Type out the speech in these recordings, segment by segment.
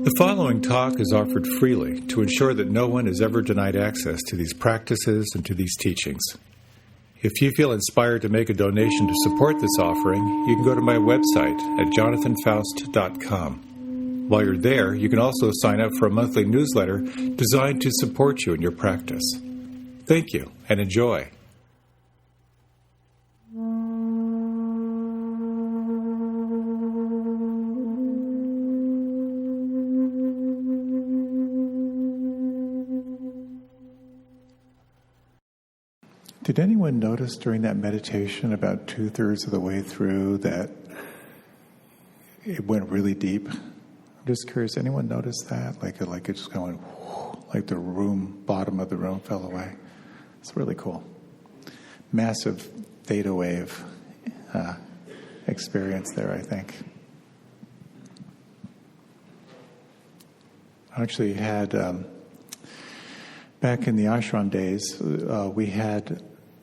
The following talk is offered freely to ensure that no one is ever denied access to these practices and to these teachings. If you feel inspired to make a donation to support this offering, you can go to my website at jonathanfoust.com. While you're there, you can also sign up for a monthly newsletter designed to support you in your practice. Thank you, and enjoy. Did anyone notice during that meditation about 2/3 of the way through that it went really deep? I'm just curious, anyone notice that? Like it just going, like the bottom of the room fell away. It's really cool. Massive theta wave experience there, I think. I actually had, back in the ashram days, we had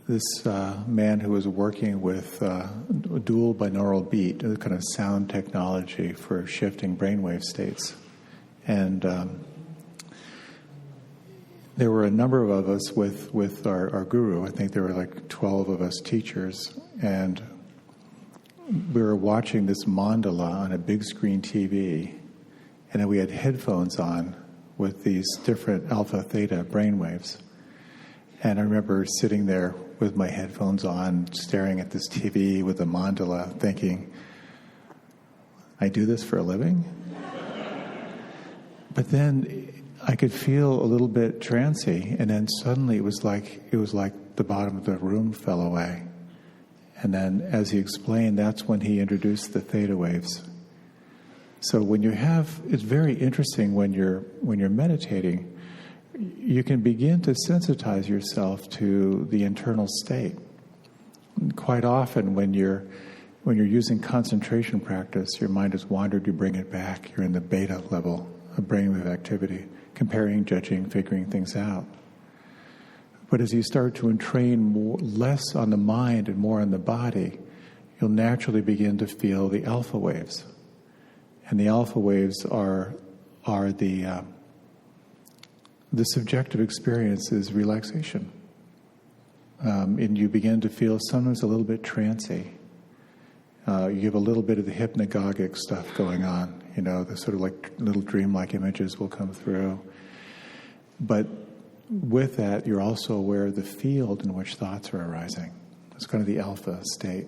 this man who was working with dual binaural beat, a kind of sound technology for shifting brainwave states. And there were a number of us with our guru. I think there were like 12 of us teachers. And we were watching this mandala on a big screen TV. And then we had headphones on with these different alpha theta brainwaves. And I remember sitting there with my headphones on, staring at this TV with a mandala, thinking, I do this for a living? But then I could feel a little bit trancy, and then suddenly it was like the bottom of the room fell away. And then, as he explained, that's when he introduced the theta waves. So it's very interesting when you're meditating. You can begin to sensitize yourself to the internal state. Quite often when you're using concentration practice, your mind has wandered, you bring it back. You're in the beta level of brainwave activity, comparing, judging, figuring things out. But as you start to entrain less on the mind and more on the body, you'll naturally begin to feel the alpha waves. And the alpha waves are the subjective experience is relaxation. And you begin to feel sometimes a little bit trancy. You have a little bit of the hypnagogic stuff going on. The sort of like little dreamlike images will come through. But with that, you're also aware of the field in which thoughts are arising. It's kind of the alpha state.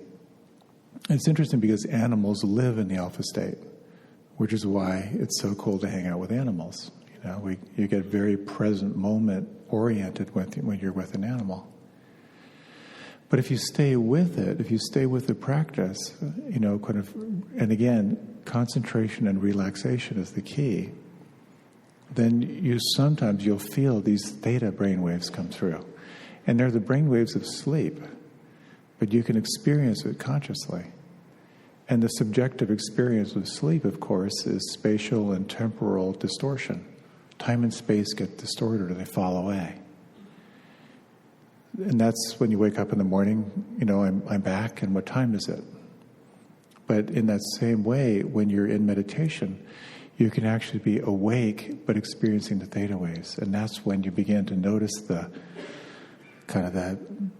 And it's interesting because animals live in the alpha state, which is why it's so cool to hang out with animals. You get very present moment oriented when you're with an animal. But if you stay with it, if you stay with the practice, and again, concentration and relaxation is the key, then you'll feel these theta brainwaves come through. And they're the brainwaves of sleep, but you can experience it consciously. And the subjective experience of sleep, of course, is spatial and temporal distortion. Time and space get distorted or they fall away. And that's when you wake up in the morning, I'm back, and what time is it? But in that same way, when you're in meditation, you can actually be awake but experiencing the theta waves. And that's when you begin to notice the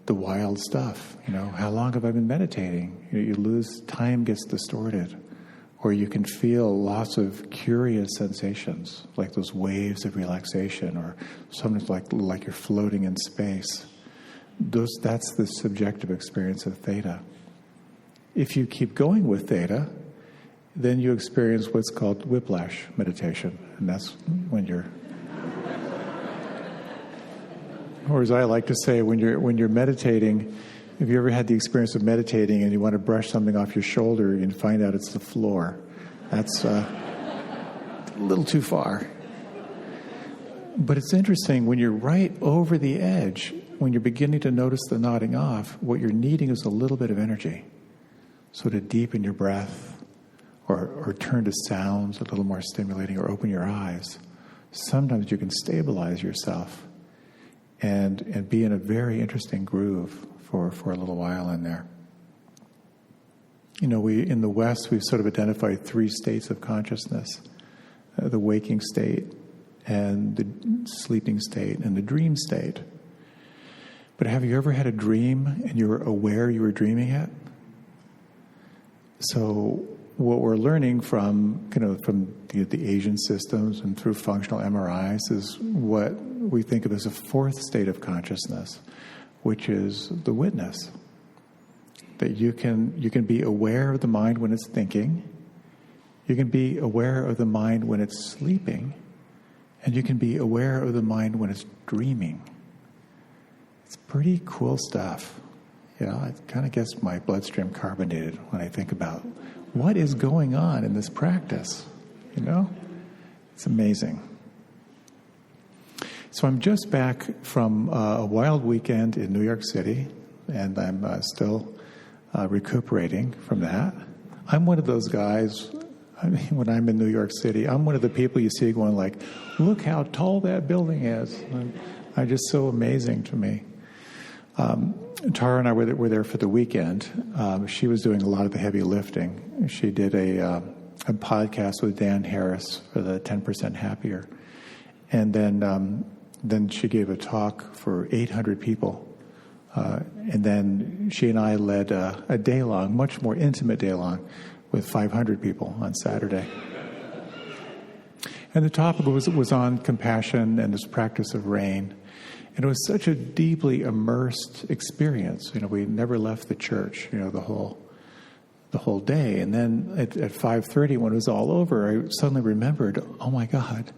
wild stuff. How long have I been meditating? You lose, time gets distorted. Or you can feel lots of curious sensations, like those waves of relaxation, or sometimes like you're floating in space. That's the subjective experience of theta. If you keep going with theta, then you experience what's called whiplash meditation, and that's when you're, or as I like to say, when you're meditating. Have you ever had the experience of meditating and you want to brush something off your shoulder and find out it's the floor? That's a little too far. But it's interesting, when you're right over the edge, when you're beginning to notice the nodding off, what you're needing is a little bit of energy. So to deepen your breath, or turn to sounds a little more stimulating, or open your eyes. Sometimes you can stabilize yourself and be in a very interesting groove for a little while in there. We in the West, we've sort of identified 3 states of consciousness. the waking state and the sleeping state and the dream state. But have you ever had a dream and you were aware you were dreaming it? So what we're learning from the Asian systems and through functional MRIs is what we think of as a fourth state of consciousness, which is the witness. That you can be aware of the mind when it's thinking, you can be aware of the mind when it's sleeping, and you can be aware of the mind when it's dreaming. It's pretty cool stuff. It kind of gets my bloodstream carbonated when I think about what is going on in this practice. It's amazing. So I'm just back from a wild weekend in New York City, and I'm still recuperating from that. I'm one of those guys, when I'm in New York City, I'm one of the people you see going like, look how tall that building is. I'm just so amazing to me. Tara and I were there for the weekend. She was doing a lot of the heavy lifting. She did a podcast with Dan Harris for the 10% Happier. And then she gave a talk for 800 people. And then she and I led a day-long, much more intimate day-long, with 500 people on Saturday. And the topic was on compassion and this practice of rain. And it was such a deeply immersed experience. We never left the church, the whole day. And then at 5:30, when it was all over, I suddenly remembered, oh my God,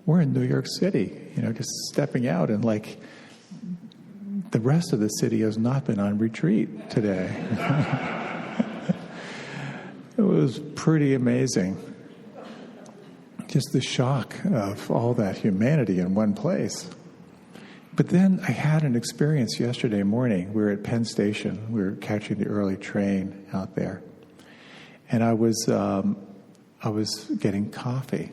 we're in New York City, just stepping out, and like the rest of the city has not been on retreat today. It was pretty amazing. Just the shock of all that humanity in one place. But then I had an experience yesterday morning. We were at Penn Station. We were catching the early train out there. And I was getting coffee.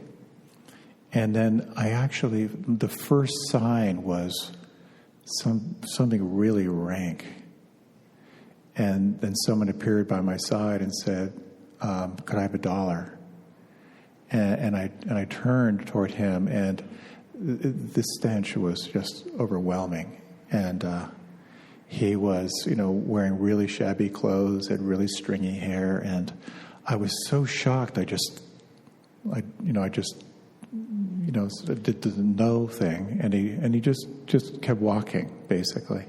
And then the first sign was something really rank. And then someone appeared by my side and said, could I have $1? And I turned toward him, and the stench was just overwhelming. And he was, wearing really shabby clothes, had really stringy hair, and I was so shocked. I just did the no thing, and he just kept walking, basically.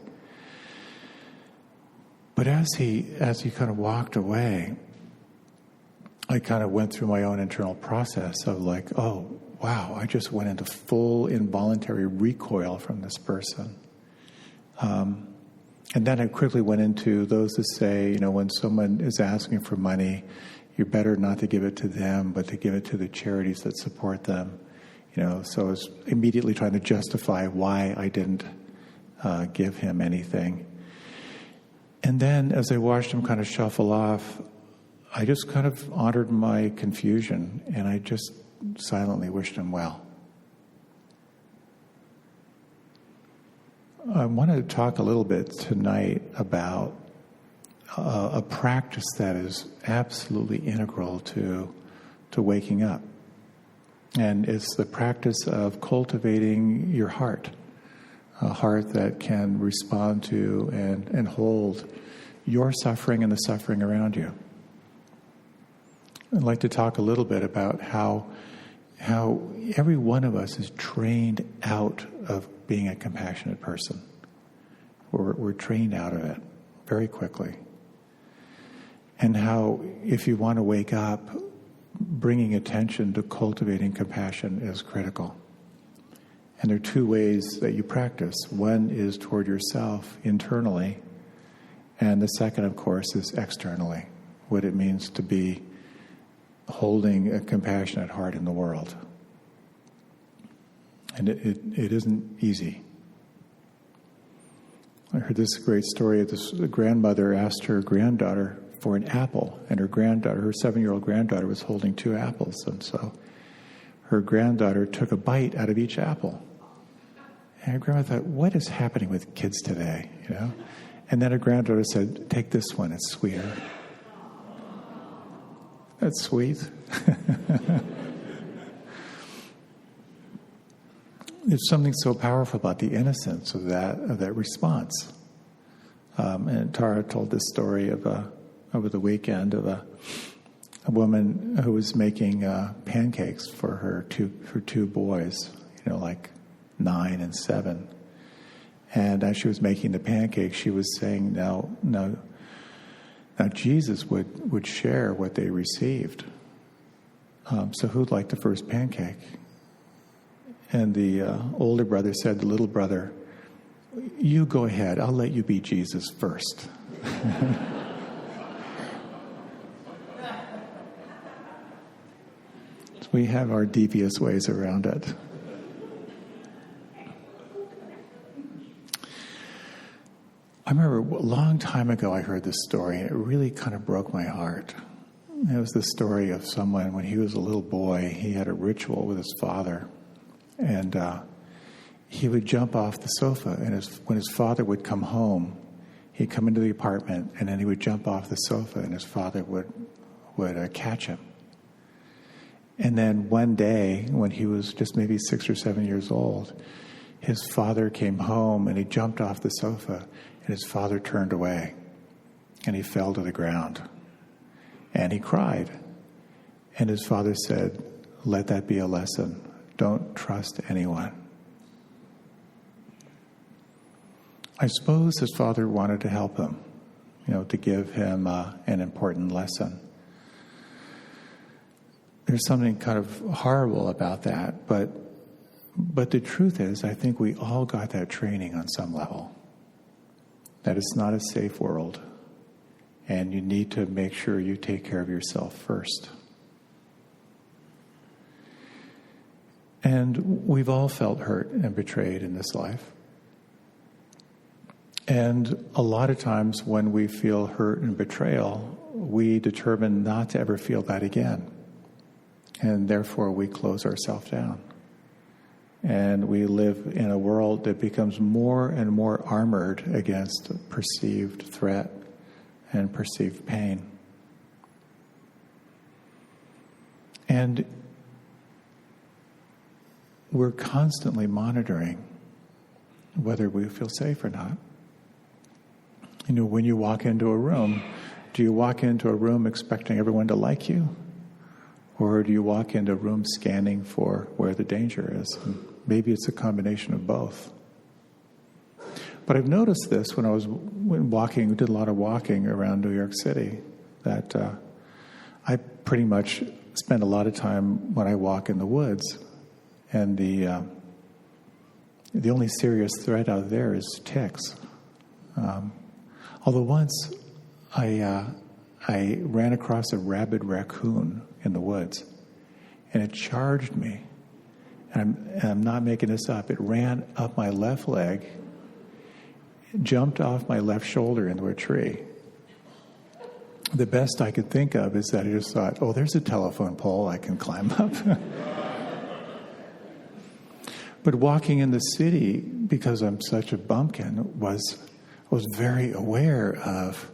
But as he kind of walked away, I kind of went through my own internal process of like, oh, wow, I just went into full involuntary recoil from this person. And then I quickly went into those that say, when someone is asking for money, you're better not to give it to them, but to give it to the charities that support them. So I was immediately trying to justify why I didn't give him anything. And then as I watched him kind of shuffle off, I just kind of honored my confusion, and I just silently wished him well. I want to talk a little bit tonight about a practice that is absolutely integral to waking up. And it's the practice of cultivating your heart, a heart that can respond to and hold your suffering and the suffering around you. I'd like to talk a little bit about how every one of us is trained out of being a compassionate person. We're trained out of it very quickly. And how, if you want to wake up, bringing attention to cultivating compassion is critical. And there are two ways that you practice. One is toward yourself internally, and the second, of course, is externally, what it means to be holding a compassionate heart in the world. And it isn't easy. I heard this great story. This grandmother asked her granddaughter for an apple, and her 7-year-old granddaughter, was holding 2 apples, and so her granddaughter took a bite out of each apple. And her grandma thought, what is happening with kids today? And then her granddaughter said, take this one, it's sweeter. That's sweet. there's something so powerful about the innocence of that response. And Tara told this story of over the weekend of a woman who was making pancakes for her two boys, like 9 and 7. And as she was making the pancakes, she was saying, now Jesus would share what they received. So who'd like the first pancake? And the older brother said, the little brother, you go ahead, I'll let you be Jesus first. So we have our devious ways around it. I remember a long time ago I heard this story, and it really kind of broke my heart. It was the story of someone, when he was a little boy, he had a ritual with his father. And he would jump off the sofa, and when his father would come home, he'd come into the apartment, and then he would jump off the sofa, and his father would catch him. And then one day, when he was just maybe 6 or 7 years old, his father came home, and he jumped off the sofa, and his father turned away, and he fell to the ground. And he cried. And his father said, let that be a lesson. Don't trust anyone. I suppose his father wanted to help him, to give him an important lesson. There's something kind of horrible about that, but the truth is, I think we all got that training on some level. That it's not a safe world, and you need to make sure you take care of yourself first. And we've all felt hurt and betrayed in this life. And a lot of times when we feel hurt and betrayal, we determine not to ever feel that again. And therefore we close ourselves down. And we live in a world that becomes more and more armored against perceived threat and perceived pain. And we're constantly monitoring whether we feel safe or not. When you walk into a room, do you walk into a room expecting everyone to like you? Or do you walk into a room scanning for where the danger is? And maybe it's a combination of both. But I've noticed this when I was walking, did a lot of walking around New York City, that I pretty much spend a lot of time when I walk in the woods. And the only serious threat out there is ticks. Although once I ran across a rabid raccoon in the woods, and it charged me. And I'm not making this up. It ran up my left leg, jumped off my left shoulder into a tree. The best I could think of is that I just thought, oh, there's a telephone pole I can climb up. But walking in the city, because I'm such a bumpkin, was very aware of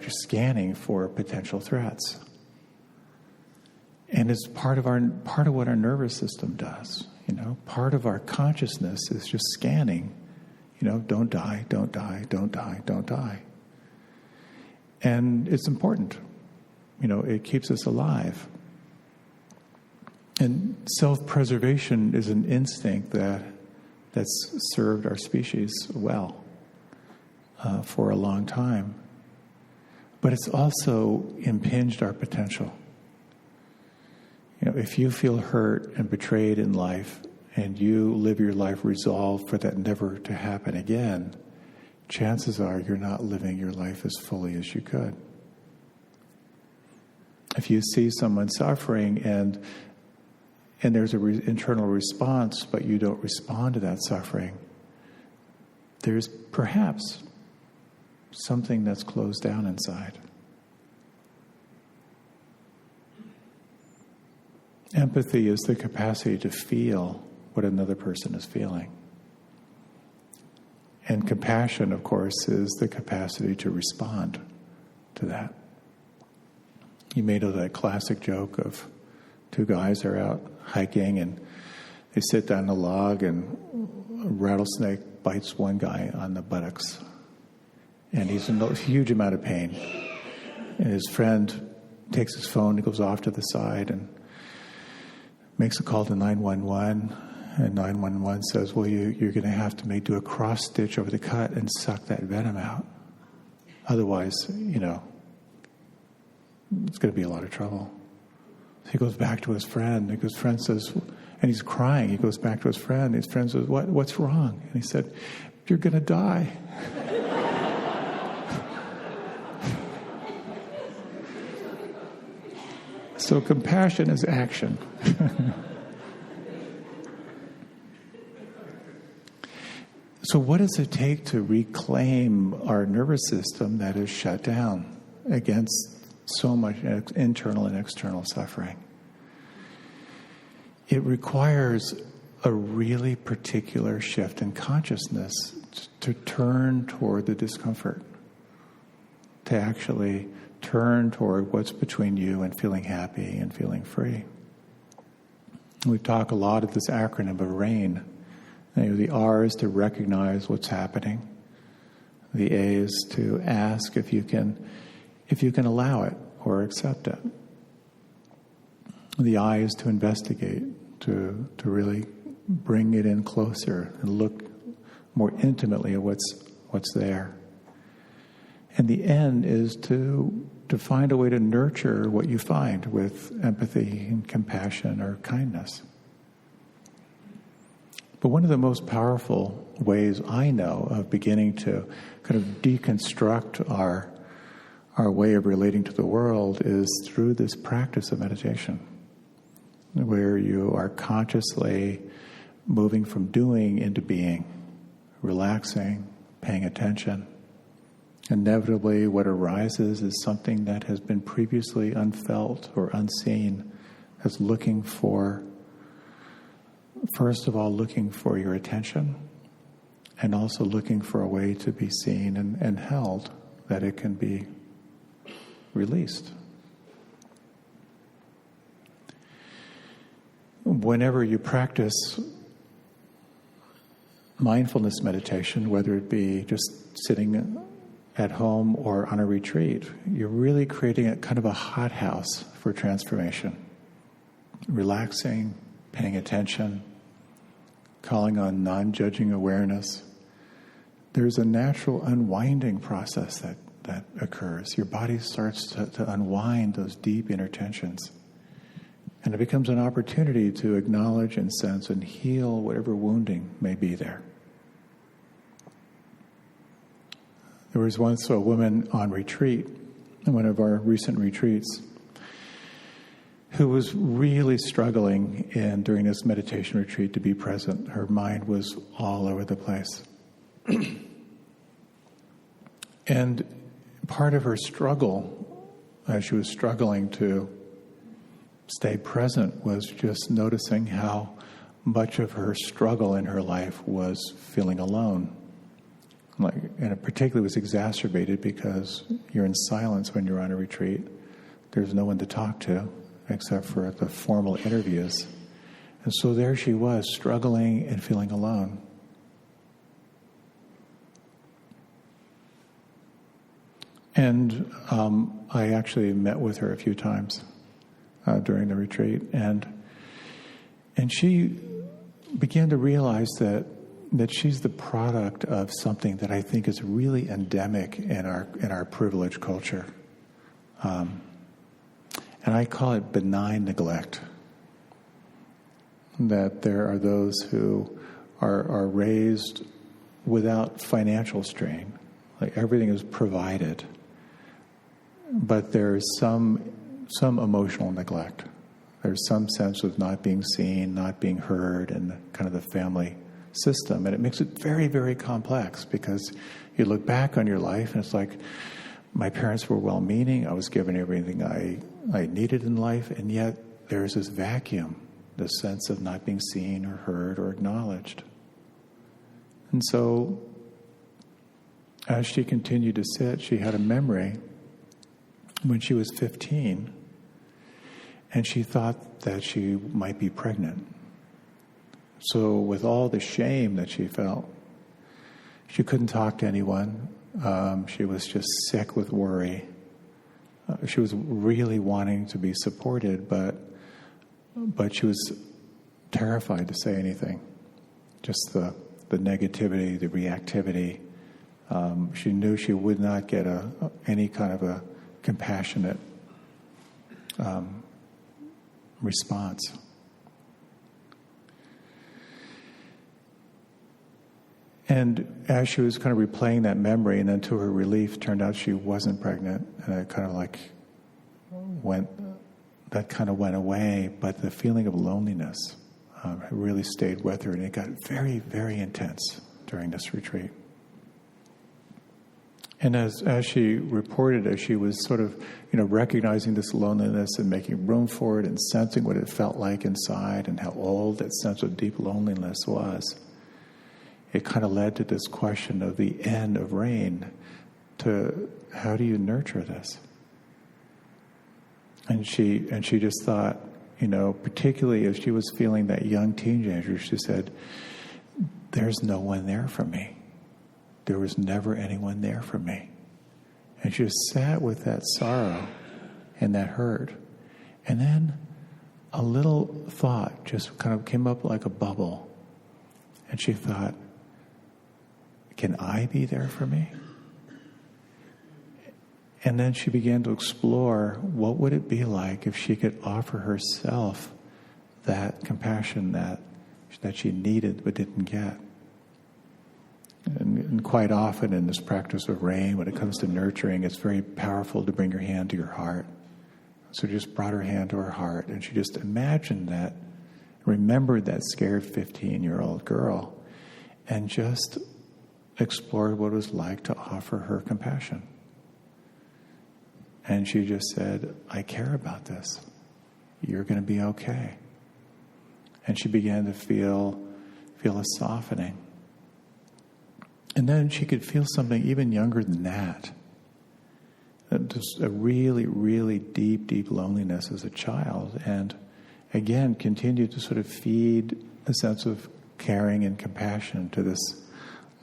just scanning for potential threats. And it's part of what our nervous system does. Part of our consciousness is just scanning. Don't die, don't die, don't die, don't die. And it's important. It keeps us alive. And self-preservation is an instinct that's served our species well for a long time. But it's also impinged our potential. If you feel hurt and betrayed in life and you live your life resolved for that never to happen again, chances are you're not living your life as fully as you could. If you see someone suffering and there's an internal response, but you don't respond to that suffering, there's perhaps something that's closed down inside. Empathy is the capacity to feel what another person is feeling. And compassion, of course, is the capacity to respond to that. You may know that classic joke of two guys are out hiking and They sit down a log, and a rattlesnake bites one guy on the buttocks. And he's in a huge amount of pain. And his friend takes his phone, he goes off to the side and makes a call to 911. And 911 says, well, you're going to have to do a cross stitch over the cut and suck that venom out. Otherwise, it's going to be a lot of trouble. He goes back to his friend. And his friend says, and he's crying. He goes back to his friend. His friend says, what's wrong? And he said, you're going to die. So compassion is action. So what does it take to reclaim our nervous system that is shut down against so much internal and external suffering? It requires a really particular shift in consciousness to turn toward the discomfort, to actually turn toward what's between you and feeling happy and feeling free. We talk a lot of this acronym of RAIN. The R is to recognize what's happening. The A is to ask if you can allow it or accept it. The I is to investigate, to really bring it in closer and look more intimately at what's there. And the N is to find a way to nurture what you find with empathy and compassion or kindness. But one of the most powerful ways I know of beginning to kind of deconstruct our way of relating to the world is through this practice of meditation, where you are consciously moving from doing into being, relaxing, paying attention. Inevitably, what arises is something that has been previously unfelt or unseen, as looking for, first of all, looking for your attention, and also looking for a way to be seen and held, that it can be released. Whenever you practice mindfulness meditation, whether it be just sitting at home or on a retreat, you're really creating a kind of a hothouse for transformation. Relaxing, paying attention, calling on non-judging awareness. There's a natural unwinding process that occurs. Your body starts to unwind those deep inner tensions. And it becomes an opportunity to acknowledge and sense and heal whatever wounding may be there. There was once a woman on retreat, in one of our recent retreats, who was really struggling during this meditation retreat to be present. Her mind was all over the place. And part of her struggle, as she was struggling to stay present, was just noticing how much of her struggle in her life was feeling alone. And it particularly was exacerbated because you're in silence when you're on a retreat. There's no one to talk to except for the formal interviews. And so there she was, struggling and feeling alone. And I actually met with her a few times during the retreat, and she began to realize that she's the product of something that I think is really endemic in our privileged culture. And I call it benign neglect. That there are those who are raised without financial strain. Like everything is provided. But there's some emotional neglect. There's some sense of not being seen, not being heard in kind of the family system. And it makes it very, very complex because you look back on your life and it's like, my parents were well-meaning, I was given everything I needed in life, and yet there's this vacuum, this sense of not being seen or heard or acknowledged. And so, as she continued to sit, she had a memory when she was 15, and she thought that she might be pregnant. So with all the shame that she felt, she couldn't talk to anyone. She was just sick with worry. She was really wanting to be supported, but she was terrified to say anything. Just the negativity, the reactivity. She knew she would not get any kind of a compassionate response. And as she was kind of replaying that memory, and then to her relief, turned out she wasn't pregnant, and it kind of like went away, but the feeling of loneliness really stayed with her, and it got very, very intense during this retreat. And as she reported, as she was sort of, recognizing this loneliness and making room for it and sensing what it felt like inside and how old that sense of deep loneliness was, it kind of led to this question of the end of rain, to how do you nurture this? And she just thought, particularly as she was feeling that young teenager, she said, there's no one there for me. There was never anyone there for me. And she just sat with that sorrow and that hurt. And then a little thought just kind of came up like a bubble. And she thought, can I be there for me? And then she began to explore what would it be like if she could offer herself that compassion that she needed but didn't get. And quite often in this practice of rain, when it comes to nurturing, it's very powerful to bring your hand to your heart. So just brought her hand to her heart, and she just imagined that, remembered that scared 15-year-old girl, and just explored what it was like to offer her compassion. And she just said, I care about this. You're going to be okay. And she began to feel a softening. And then she could feel something even younger than that. Just a really, really deep, deep loneliness as a child. And again, continued to sort of feed a sense of caring and compassion to this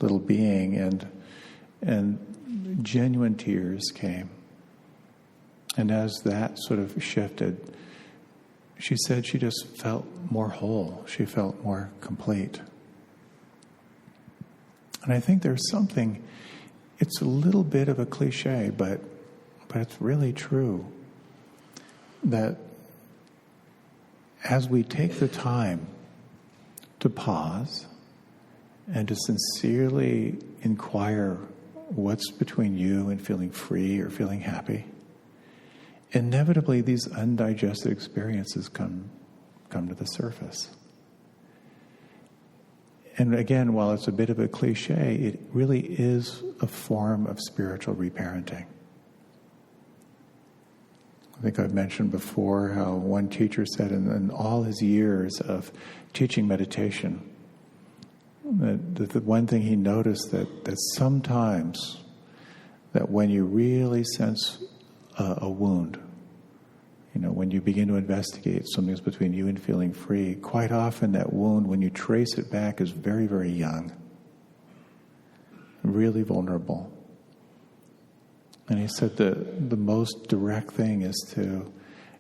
little being. And genuine tears came. And as that sort of shifted, she said she just felt more whole. She felt more complete. And I think there's something, it's a little bit of a cliche, but it's really true, that as we take the time to pause and to sincerely inquire what's between you and feeling free or feeling happy, inevitably these undigested experiences come to the surface. And again, while it's a bit of a cliche, it really is a form of spiritual reparenting. I think I've mentioned before how one teacher said in all his years of teaching meditation, that the one thing he noticed that sometimes that when you really sense a wound, when you begin to investigate something's between you and feeling free, quite often that wound, when you trace it back, is very, very young, really vulnerable. And he said the most direct thing is to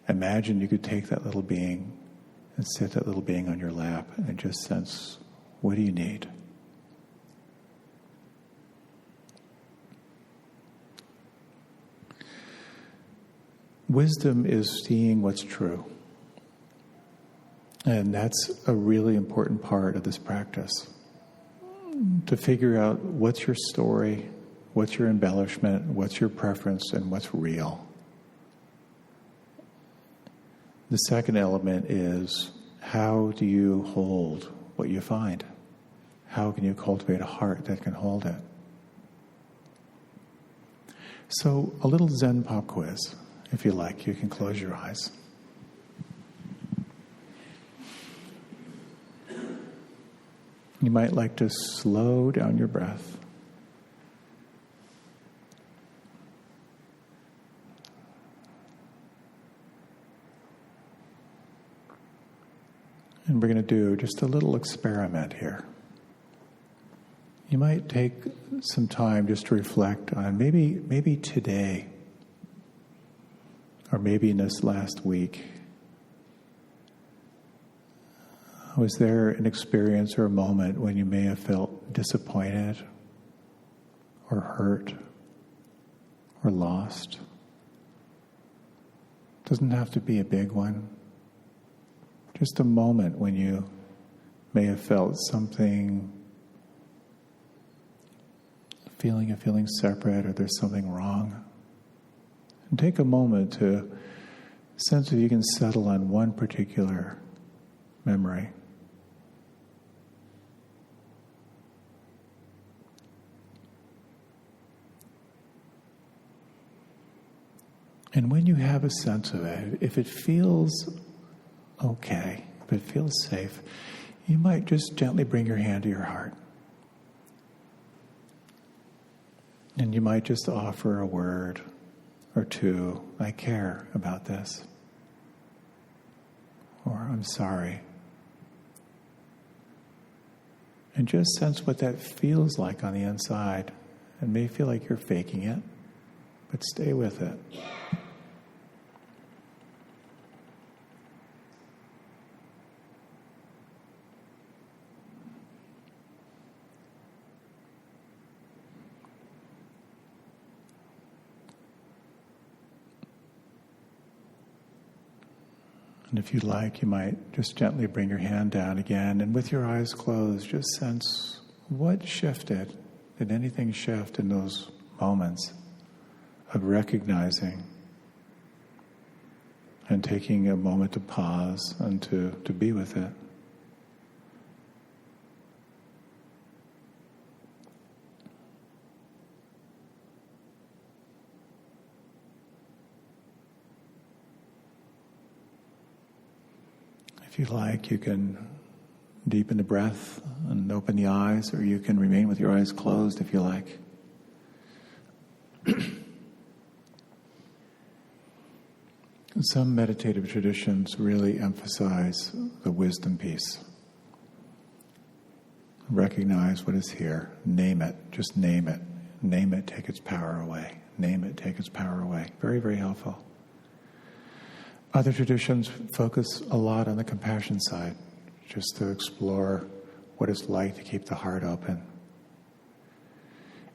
imagine you could take that little being and sit that little being on your lap and just sense, what do you need? Wisdom is seeing what's true. And that's a really important part of this practice. To figure out what's your story, what's your embellishment, what's your preference, and what's real. The second element is, how do you hold what you find? How can you cultivate a heart that can hold it? So, a little Zen pop quiz. If you like, you can close your eyes. You might like to slow down your breath. And we're going to do just a little experiment here. You might take some time just to reflect on maybe today, or maybe in this last week. Was there an experience or a moment when you may have felt disappointed or hurt or lost? Doesn't have to be a big one. Just a moment when you may have felt something, feeling separate, or there's something wrong. And take a moment to sense if you can settle on one particular memory. And when you have a sense of it, if it feels okay, if it feels safe, you might just gently bring your hand to your heart. And you might just offer a word or two, I care about this, or I'm sorry. And just sense what that feels like on the inside. It may feel like you're faking it, but stay with it. And if you like, you might just gently bring your hand down again, and with your eyes closed, just sense what shifted. Did anything shift in those moments of recognizing and taking a moment to pause and to be with it? If you like, you can deepen the breath and open the eyes, or you can remain with your eyes closed if you like. Some meditative traditions really emphasize the wisdom piece. Recognize what is here. Name it. Just name it. Name it, take its power away. Name it, take its power away. Very, very helpful. Other traditions focus a lot on the compassion side, just to explore what it's like to keep the heart open.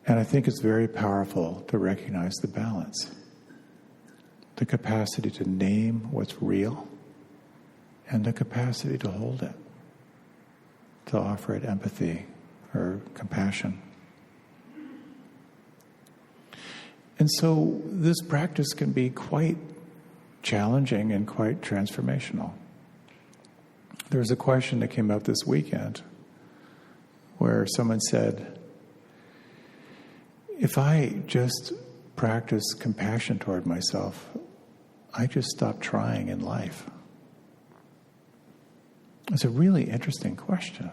And I think it's very powerful to recognize the balance, the capacity to name what's real, and the capacity to hold it, to offer it empathy or compassion. And so this practice can be quite challenging and quite transformational. There was a question that came up this weekend where someone said, if I just practice compassion toward myself, I just stop trying in life. It's a really interesting question.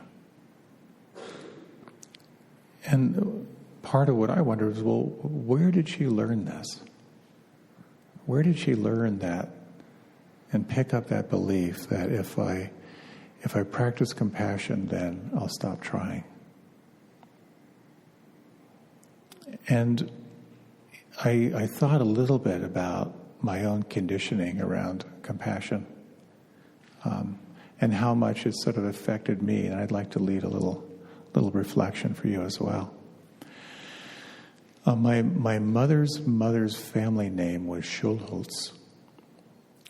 And part of what I wonder is, well, where did she learn this? Where did she learn that and pick up that belief that if I practice compassion, then I'll stop trying? And I thought a little bit about my own conditioning around compassion, and how much it sort of affected me, and I'd like to lead a little reflection for you as well. My mother's family name was Schulholz,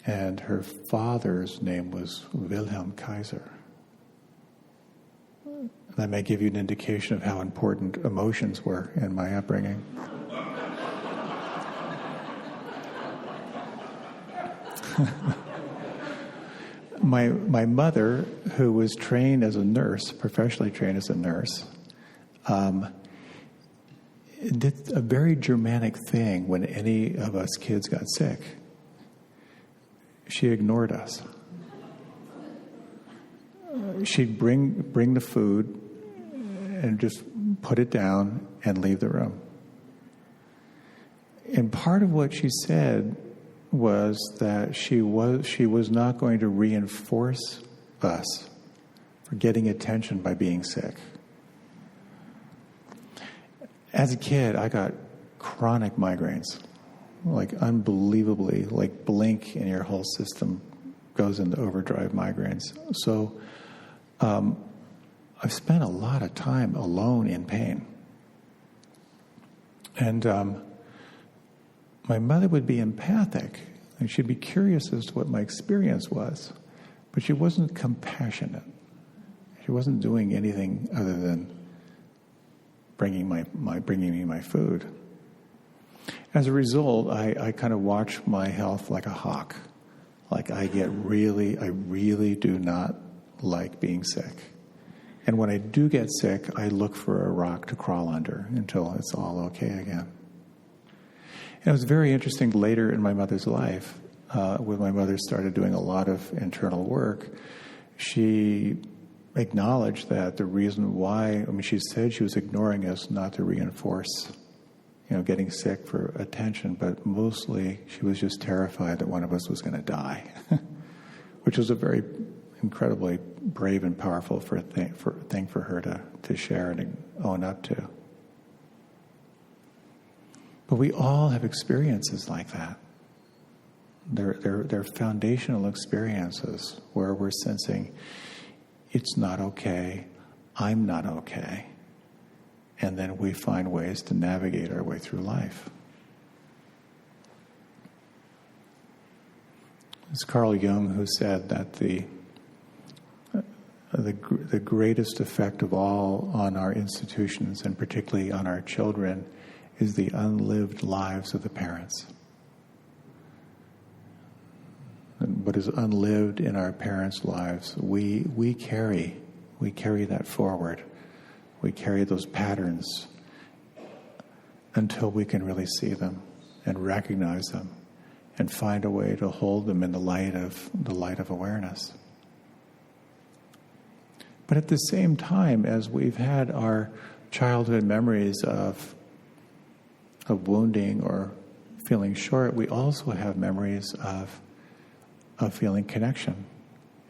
and her father's name was Wilhelm Kaiser. That may give you an indication of how important emotions were in my upbringing. My mother, who was trained as a nurse, professionally trained as a nurse, did a very Germanic thing when any of us kids got sick. She ignored us. She'd bring the food and just put it down and leave the room. And part of what she said was that she was not going to reinforce us for getting attention by being sick. As a kid, I got chronic migraines, like unbelievably, like blink and your whole system goes into overdrive migraines. So I've spent a lot of time alone in pain. And my mother would be empathic, and she'd be curious as to what my experience was, but she wasn't compassionate. She wasn't doing anything other than bringing me my food. As a result, I kind of watch my health like a hawk. Like I really do not like being sick. And when I do get sick, I look for a rock to crawl under until it's all okay again. And it was very interesting later in my mother's life, when my mother started doing a lot of internal work, she acknowledged that the reason why, she said she was ignoring us not to reinforce, getting sick for attention, but mostly she was just terrified that one of us was going to die, which was a very incredibly brave and powerful thing for her to share and own up to. But we all have experiences like that. They're foundational experiences where we're sensing it's not okay, I'm not okay. And then we find ways to navigate our way through life. It's Carl Jung who said that the greatest effect of all on our institutions, and particularly on our children, is the unlived lives of the parents. And what is unlived in our parents' lives, we carry that forward. We carry those patterns until we can really see them and recognize them and find a way to hold them in the light of awareness. But at the same time, as we've had our childhood memories of wounding or feeling short, we also have memories of feeling connection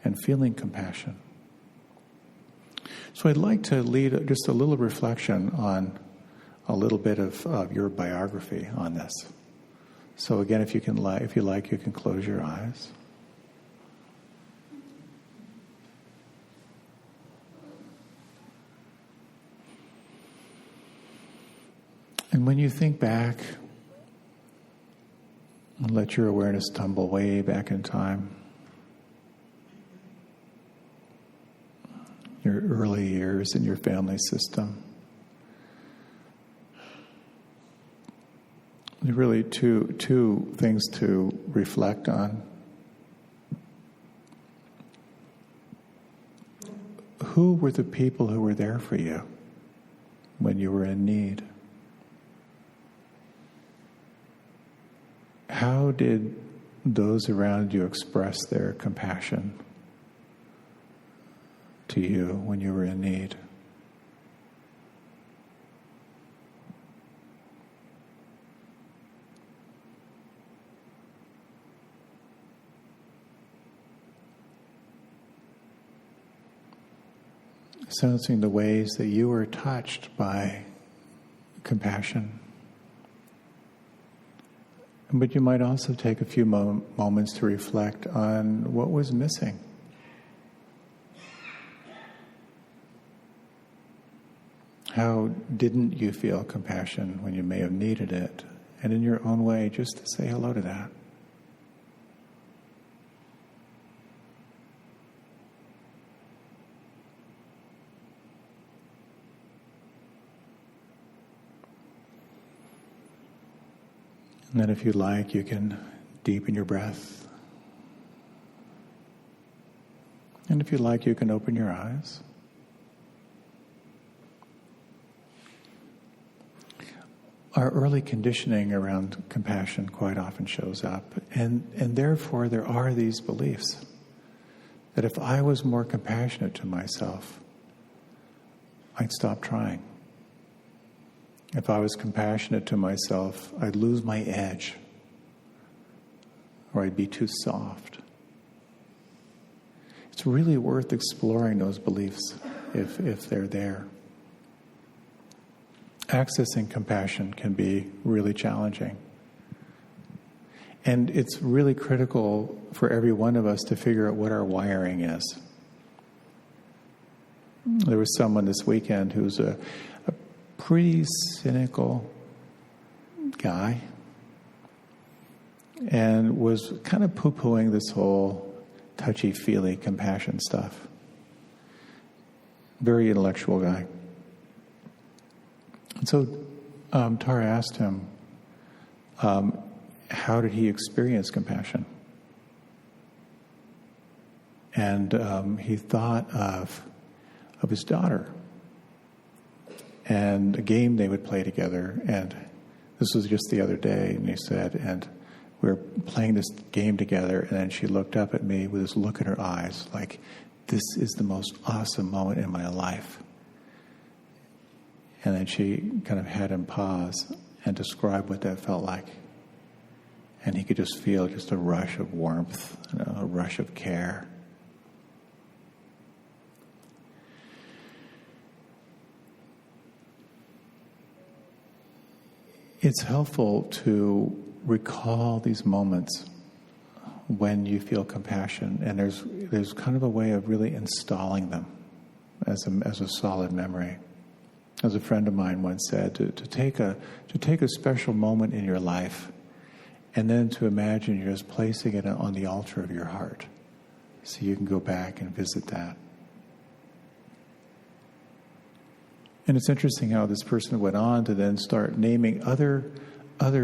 and feeling compassion. So I'd like to lead just a little reflection on a little bit of your biography on this. So again, if you like, you can close your eyes. And when you think back, let your awareness tumble way back in time. Your early years in your family system. There are really two things to reflect on. Who were the people who were there for you when you were in need? How did those around you express their compassion to you when you were in need? Sensing the ways that you were touched by compassion. But you might also take a few moments to reflect on what was missing. How didn't you feel compassion when you may have needed it? And in your own way, just to say hello to that. And then if you like, you can deepen your breath. And if you like, you can open your eyes. Our early conditioning around compassion quite often shows up. And therefore, there are these beliefs that if I was more compassionate to myself, I'd stop trying. If I was compassionate to myself, I'd lose my edge, or I'd be too soft. it's really worth exploring those beliefs if they're there. Accessing compassion can be really challenging. And it's really critical for every one of us to figure out what our wiring is. There was someone this weekend who's a pretty cynical guy and was kind of poo-pooing this whole touchy-feely compassion stuff. Very intellectual guy. And so Tara asked him, how did he experience compassion? And he thought of his daughter and a game they would play together. And this was just the other day, and he said, and we were playing this game together, and then she looked up at me with this look in her eyes, like, this is the most awesome moment in my life. And then she kind of had him pause and describe what that felt like. And he could just feel just a rush of warmth, a rush of care. It's helpful to recall these moments when you feel compassion, and there's kind of a way of really installing them as a solid memory. As a friend of mine once said, to take a special moment in your life, and then to imagine you're just placing it on the altar of your heart, so you can go back and visit that. And it's interesting how this person went on to then start naming other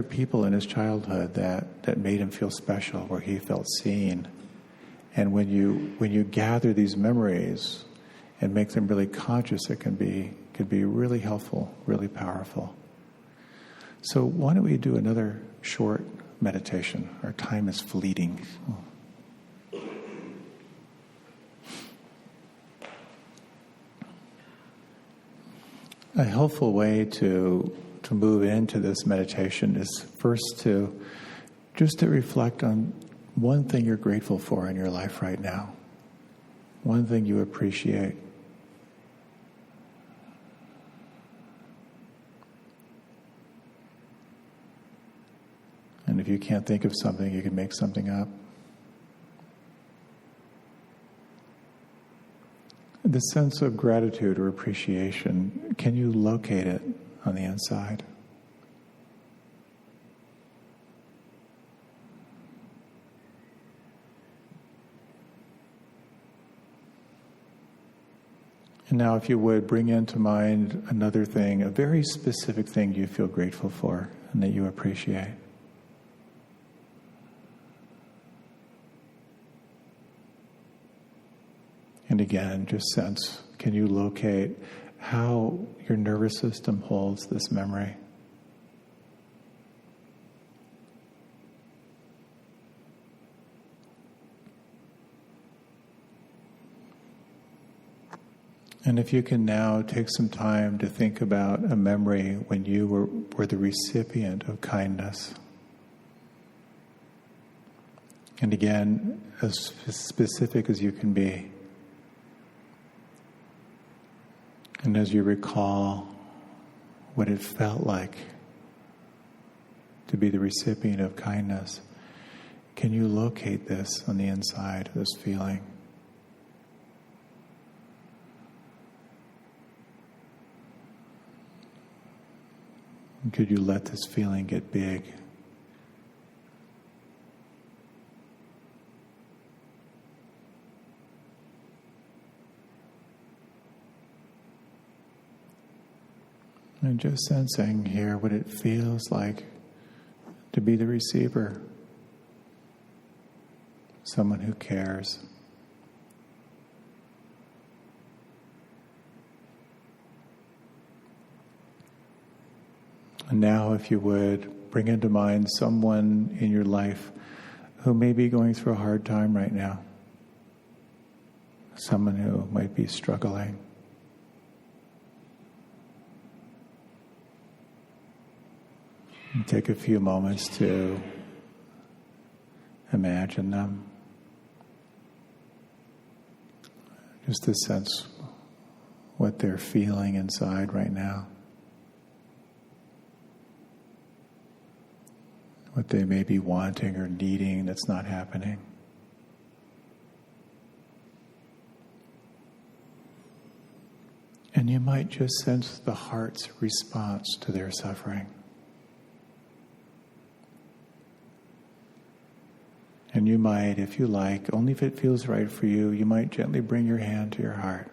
people in his childhood that made him feel special, where he felt seen. And when you gather these memories and make them really conscious, it can be really helpful, really powerful. So why don't we do another short meditation? Our time is fleeting. A helpful way to move into this meditation is first to reflect on one thing you're grateful for in your life right now, one thing you appreciate. And if you can't think of something, you can make something up. The sense of gratitude or appreciation, can you locate it on the inside? And now, if you would, bring into mind another thing, a very specific thing you feel grateful for and that you appreciate. And again, just sense, can you locate how your nervous system holds this memory? And if you can now take some time to think about a memory when you were the recipient of kindness. And again, as specific as you can be. And as you recall what it felt like to be the recipient of kindness, can you locate this on the inside, this feeling? And could you let this feeling get big? And just sensing here what it feels like to be the receiver, someone who cares. And now, if you would, bring into mind someone in your life who may be going through a hard time right now, someone who might be struggling. And take a few moments to imagine them. Just to sense what they're feeling inside right now. What they may be wanting or needing that's not happening. And you might just sense the heart's response to their suffering. And you might, if you like, only if it feels right for you, you might gently bring your hand to your heart.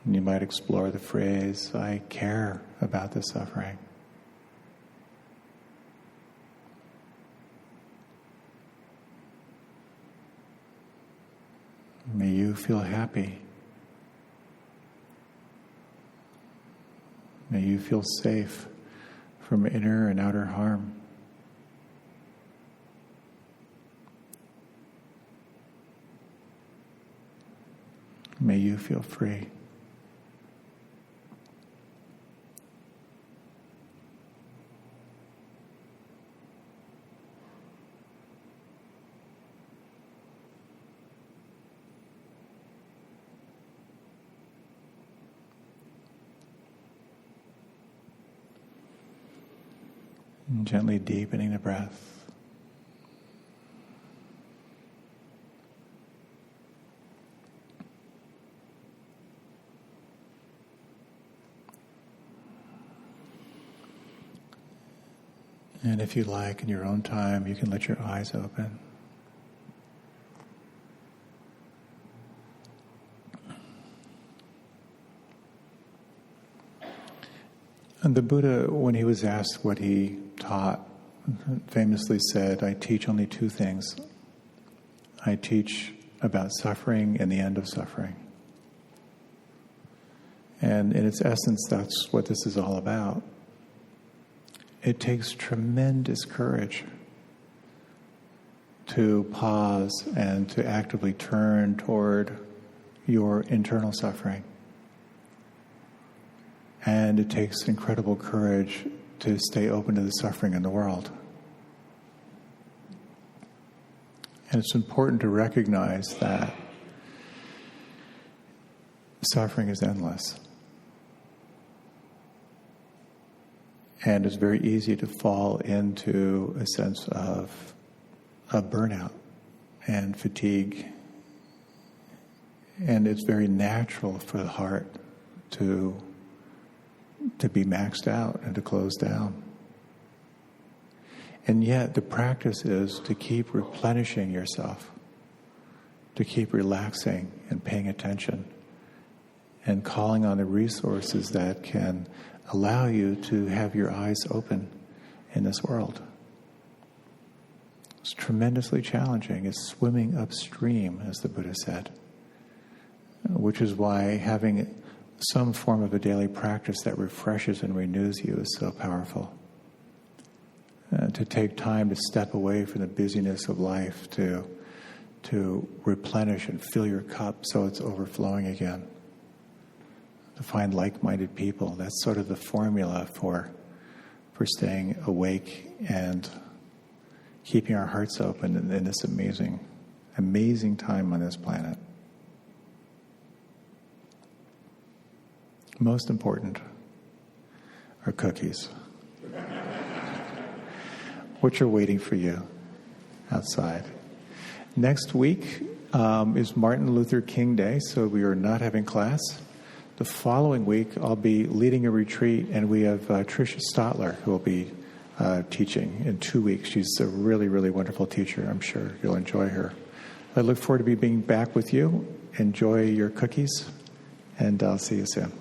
And you might explore the phrase, I care about the suffering. May you feel happy. May you feel safe from inner and outer harm. May you feel free. And gently deepening the breath. And if you like, in your own time, you can let your eyes open. And the Buddha, when he was asked what he taught, famously said, I teach only two things. I teach about suffering and the end of suffering. And in its essence, that's what this is all about. It takes tremendous courage to pause and to actively turn toward your internal suffering. And it takes incredible courage to stay open to the suffering in the world. And it's important to recognize that suffering is endless. And it's very easy to fall into a sense of burnout and fatigue. And it's very natural for the heart to be maxed out and to close down. And yet the practice is to keep replenishing yourself, to keep relaxing and paying attention and calling on the resources that can allow you to have your eyes open in this world. It's tremendously challenging. It's swimming upstream, as the Buddha said, which is why having some form of a daily practice that refreshes and renews you is so powerful. To take time to step away from the busyness of life, to replenish and fill your cup so it's overflowing again. To find like-minded people, that's sort of the formula for staying awake and keeping our hearts open in this amazing, amazing time on this planet. Most important are cookies, which are waiting for you outside. Next week is Martin Luther King Day, so we are not having class. The following week, I'll be leading a retreat, and we have Tricia Stotler, who will be teaching in 2 weeks. She's a really, really wonderful teacher. I'm sure you'll enjoy her. I look forward to being back with you. Enjoy your cookies, and I'll see you soon.